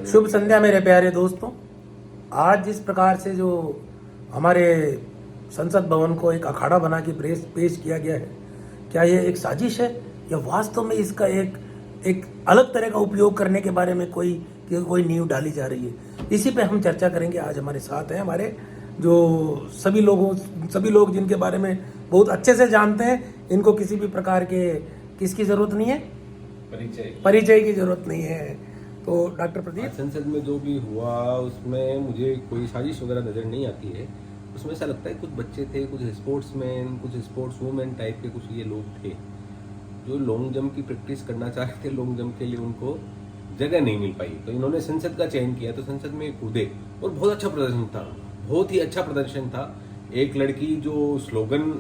शुभ संध्या मेरे प्यारे दोस्तों। आज जिस प्रकार से जो हमारे संसद भवन को एक अखाड़ा बना के पेश किया गया है, क्या ये एक साजिश है या वास्तव में इसका एक अलग तरह का उपयोग करने के बारे में कोई नींव डाली जा रही है? इसी पे हम चर्चा करेंगे। आज हमारे साथ हैं हमारे जो सभी लोग जिनके बारे में बहुत अच्छे से जानते हैं। इनको किसी भी प्रकार के किसकी जरूरत नहीं है, परिचय की जरूरत नहीं है। तो डॉक्टर प्रदीप, संसद में जो भी हुआ उसमें मुझे कोई साजिश वगैरह नजर नहीं आती है। उसमें ऐसा लगता है कुछ बच्चे थे, कुछ स्पोर्ट्समैन, कुछ स्पोर्ट्स वुमेन टाइप के कुछ ये लोग थे जो लॉन्ग जंप की प्रैक्टिस करना चाह रहे थे। लॉन्ग जंप के लिए उनको जगह नहीं मिल पाई, तो इन्होंने संसद का चयन किया। तो संसद में कूदे और बहुत अच्छा प्रदर्शन था, बहुत ही अच्छा प्रदर्शन था। एक लड़की जो स्लोगन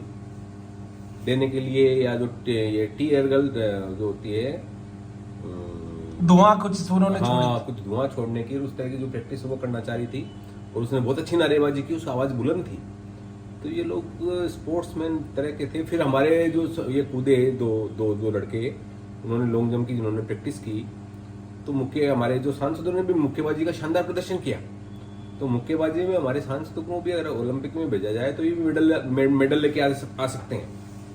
देने के लिए या जो ये टीयर गर्ल जो होती है, धुआं कुछ उन्होंने कुछ धुआं छोड़ने की उस तरह की जो प्रैक्टिस वो करना चाह रही थी और उसने बहुत अच्छी नारेबाजी की, उसकी आवाज बुलंद थी। तो ये लोग स्पोर्ट्समैन तरह के थे। फिर हमारे जो ये कूदे दो लड़के, उन्होंने लॉन्ग जंप की जिन्होंने प्रैक्टिस की, तो हमारे जो सांसदों ने भी मुक्केबाजी का शानदार प्रदर्शन किया। तो मुक्केबाजी में हमारे सांसदों को भी अगर ओलंपिक में भेजा जाए तो ये मेडल लेके आ सकते हैं,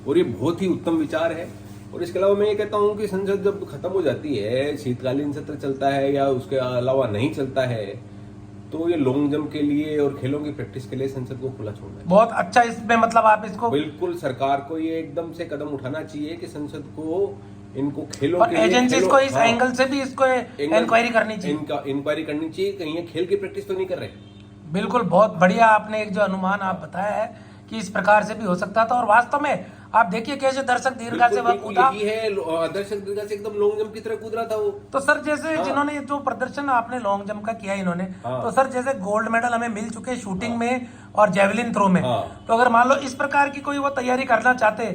और ये बहुत ही उत्तम विचार है। और इसके अलावा मैं ये कहता हूँ कि संसद जब खत्म हो जाती है, शीतकालीन सत्र चलता है या उसके अलावा नहीं चलता है, तो ये लॉन्ग जंप के लिए और खेलों की प्रैक्टिस के लिए संसद को खुला छोड़ना है। बहुत अच्छा। इसमें मतलब आप इसको बिल्कुल सरकार को ये एकदम से कदम उठाना चाहिए कि संसद को इनको खेलों और एजेंसीज को इस एंगल से भी इसको इंक्वायरी करनी चाहिए। इंक्वायरी करनी चाहिए, कहीं ये खेल की प्रैक्टिस तो नहीं कर रहे। बिल्कुल, बहुत बढ़िया। आपने एक जो अनुमान आप बताया है कि इस प्रकार से भी हो सकता था, और वास्तव में आप देखिए कैसे दर्शक दीर्घा से वह कूदा है, दर्शक दीर्घा से एकदम लॉन्ग जंप की तरह कूद रहा था वो। तो सर जैसे जिन्होंने जो प्रदर्शन आपने लॉन्ग जंप का किया इन्होंने, तो सर जैसे गोल्ड मेडल हमें मिल चुके शूटिंग में और जेवलिन थ्रो में, तो अगर मान लो इस प्रकार की कोई वो तैयारी करना चाहते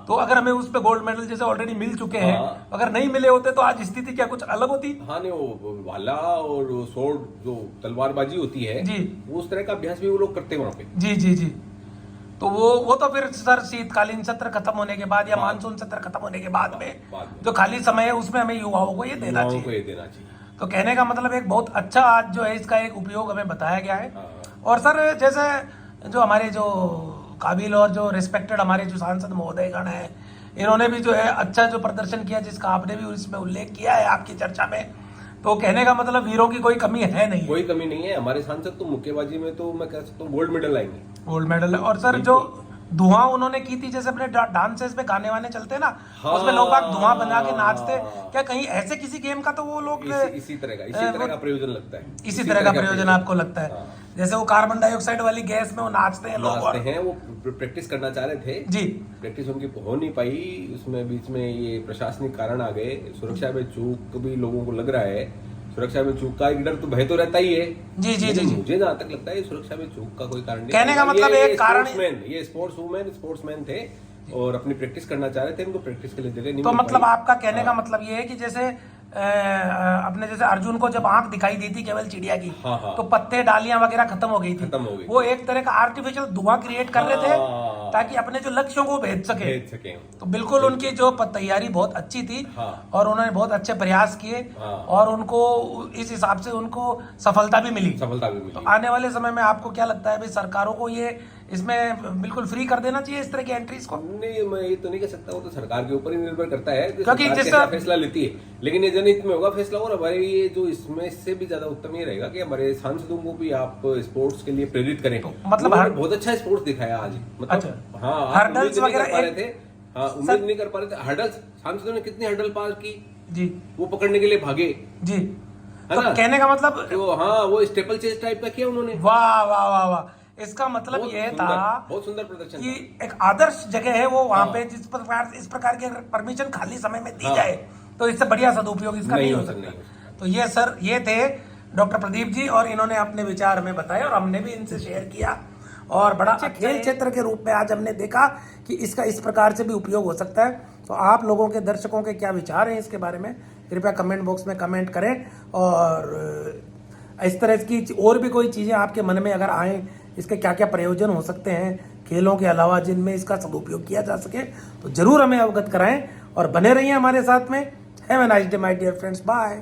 तो अगर हमें उस पे गोल्ड मेडल जैसे ऑलरेडी मिल चुके हैं, अगर नहीं मिले होते तो आज स्थिति क्या कुछ अलग होती? हाँ नहीं, वो भाला और स्वॉर्ड जो तलवारबाजी होती है जी, उस तरह का अभ्यास भी वो लोग करते हैं वहां पे। जी जी जी। तो वो तो फिर सर शीतकालीन सत्र खत्म होने के बाद या मानसून सत्र खत्म होने के बाद में जो खाली समय है उसमें हमें युवाओं को ये देना चाहिए। तो कहने का मतलब एक बहुत अच्छा आज जो है इसका एक उपयोग हमें बताया गया है। और सर जैसे जो हमारे जो काबिल और जो रिस्पेक्टेड हमारे जो सांसद महोदयगण है, इन्होंने भी जो है अच्छा जो प्रदर्शन किया, जिसका आपने भी इसमें उल्लेख किया है आपकी चर्चा में। तो कहने का मतलब वीरों की कोई कमी है नहीं, कोई कमी नहीं है। हमारे सांसद तो मुक्केबाजी में तो मैं कह सकता हूँ गोल्ड मेडल लाएंगे, गोल्ड मेडल। और सर जो धुआं उन्होंने की थी, जैसे अपने डांसेस में गाने वाने चलते हैं ना, उसमें लोग बाग धुआं बना के नाचते, क्या कहीं ऐसे किसी गेम का तो वो लोग इसी तरह का प्रयोजन लगता है? इसी तरह का प्रयोजन आपको लगता है? जैसे वो कार्बन डाइऑक्साइड वाली गैस में वो नाचते हैं लोग, वो प्रैक्टिस करना चाह रहे थे जी, प्रैक्टिस उनकी हो नहीं पाई। उसमें बीच में ये प्रशासनिक कारण आ गए, सुरक्षा में चूक भी लोगों को लग रहा है। सुरक्षा में चूक का एक डर तो भय तो रहता ही है जी जी जी। मुझे जहाँ तक लगता है सुरक्षा में चूक का कोई कारण नहीं। कहने का मतलब एक कारण ये स्पोर्ट्समैन थे और अपनी प्रैक्टिस करना चाह रहे थे, इनको प्रैक्टिस के लिए जगह नहीं। तो मतलब आपका कहने का मतलब ये है कि जैसे अपने जैसे अर्जुन को जब आंख दिखाई दी थी केवल चिड़िया की, तो पत्ते डालियां वगैरह खत्म हो गई थी। वो एक तरह का आर्टिफिशियल धुआं क्रिएट कर रहे थे ताकि अपने जो लक्ष्यों को भेज सके। तो बिल्कुल उनकी जो तैयारी बहुत अच्छी थी और उन्होंने बहुत अच्छे प्रयास किए और उनको इस हिसाब से उनको सफलता भी मिली। तो आने वाले समय में आपको क्या लगता है भाई, सरकारों को ये इसमें बिल्कुल फ्री कर देना चाहिए इस तरह की एंट्रीज को? नहीं, मैं ये तो नहीं कह सकता, वो तो सरकार के ऊपर ही निर्भर करता है क्योंकि जिसका फैसला लेती है। लेकिन ये जनहित में होगा फैसला। और हमारे ये जो इसमें से भी ज्यादा उत्तम ये रहेगा कि हमारे सांसदों को भी आप स्पोर्ट्स के लिए प्रेरित करें। तो मतलब बहुत अच्छा स्पोर्ट्स दिखाया आज। मतलब हर्डल्स वगैरह उम्मीद नहीं कर पा रहे थे। हर्डल्स सांसदों ने कितनी हर्डल पार की जी, वो पकड़ने के लिए भागे जी। तो कहने का मतलब वो स्टेपल चेस टाइप का किया उन्होंने। वाह वाह वाह वाह। इसका मतलब ये था बहुत सुंदर प्रदर्शन कि एक आदर्श जगह है वो वहां पे, इस प्रकार की अगर परमिशन खाली समय में दी जाए तो इससे बढ़िया सदुपयोग इसका नहीं हो सकता। तो ये सर ये थे डॉक्टर प्रदीप जी, और इन्होंने अपने विचार हमें बताए और हमने भी इनसे शेयर किया। और बड़ा खेल क्षेत्र के रूप में आज हमने देखा कि इसका इस प्रकार से भी उपयोग हो सकता है। तो आप लोगों के, दर्शकों के क्या विचार हैं इसके बारे में, कृपया कमेंट बॉक्स में कमेंट करें। और इस तरह की और भी कोई चीज़ें आपके मन में अगर आए, इसके क्या क्या प्रयोजन हो सकते हैं खेलों के अलावा जिनमें इसका सदुपयोग किया जा सके, तो जरूर हमें अवगत कराएं और बने रहिए हमारे साथ में। Have a nice day my dear friends, bye.